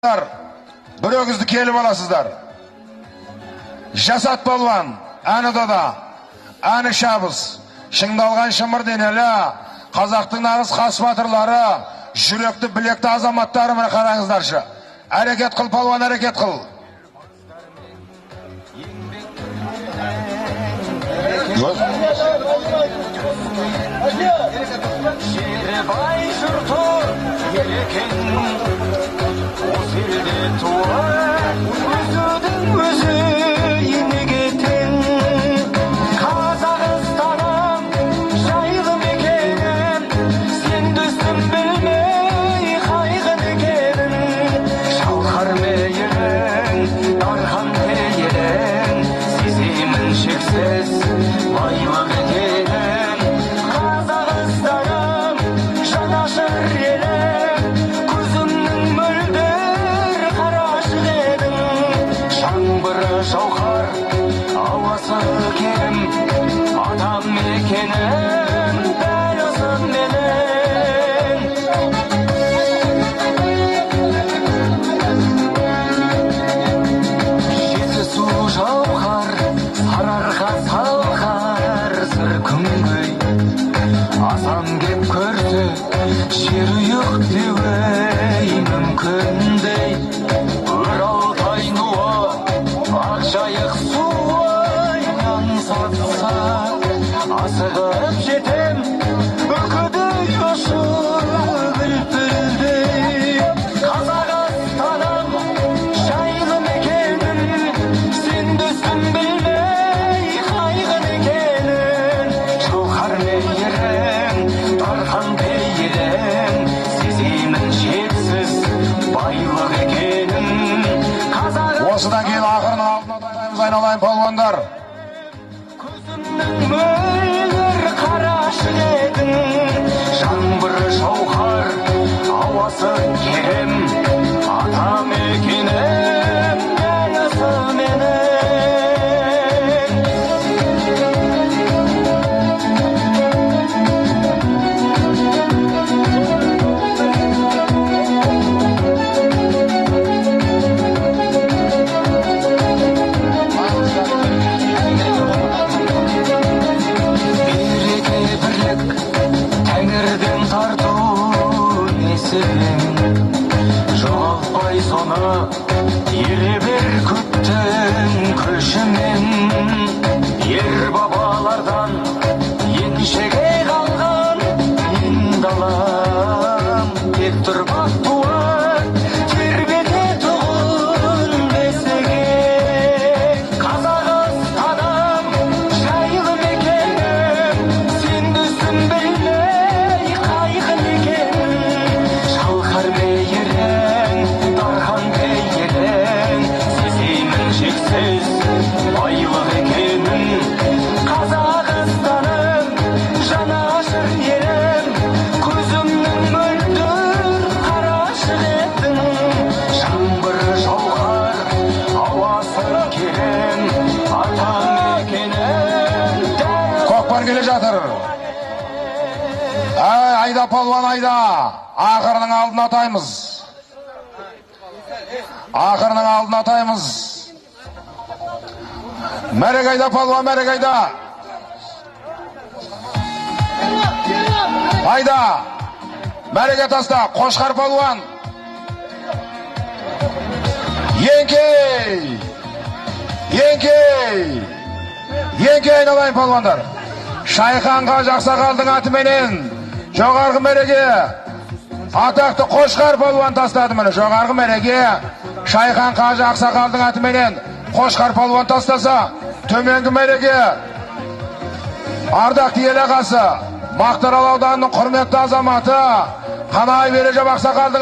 Bir ögüzdü kelip alasızlar. Jasat Palvan, Anı Dada, Anı Şabız, Şыңdalgan Şımır deneli, Qazaktın nağız kas batırları, Jürekti bilekti azamatları mı qarаңыздаршы. Hareket kıl Palvan, hareket kıl. Şauqar havası kerim adam mekenim belasın benim Şesi su şauqar sararqa salqar sır күнгөй Asam kep көрсе жер ұйық деуей мүмкіндей Ұралтай нуа Ақжайық суайнан сатса Асығып жетем үкідей ұшып үлпілдей Қазақстаным жайлы мекенім Сен дөсін білмей қайғын екенін Шауқар мейірім, дархан пейілім Сеземін шексіз байлық екенін Осыдан кейін ақырын алдына таймыз айналайын палуандар. Көзімнің мөлдір қарашы едің Жаңбыры шауқар, ауасы керем Атам екенім, бәлесі менің Тәңірден тарту несібен Жоғалтпай соны ере бер көптің көшімен Ер бабалардан еншіге қалған ен далам Тек тұрмақ туар тербете тұғын бесіге Қазақстаным жайлы мекенім Сен дөсін білмей қайғын екенін Шалқар мейірің, дархан пейілің Сеземін шексіз байлық екенін Қазақстаным жанашыр елім Көзімнің мөлдір қарашық еттің Жаңбыры жауғар, ауасы керем Атам екенін Көкпар келе жатыр. Айда палуан айда. Ақырының алдына атаймыз. Ақырының алдына атаймыз. Мәрек айда палуан, мәрек айда. Айда. Мәреге таста. Қошқар палуан. Еңкей. Еңкей. Еңкей айналайын палуандар. Шайханға Жақсақалдың атыменен жоғарғы мәреге атақты Қошқар палуан тастады міне. Жоғарғы мәреге Шайхан Қажы Ақсақалдың атыменен Қошқар палуан тастаса, төменгі мәреге ардақты ел ағасы Мақтаарал ауданының құрметті азаматы Қанай Бережеп Ақсақалдың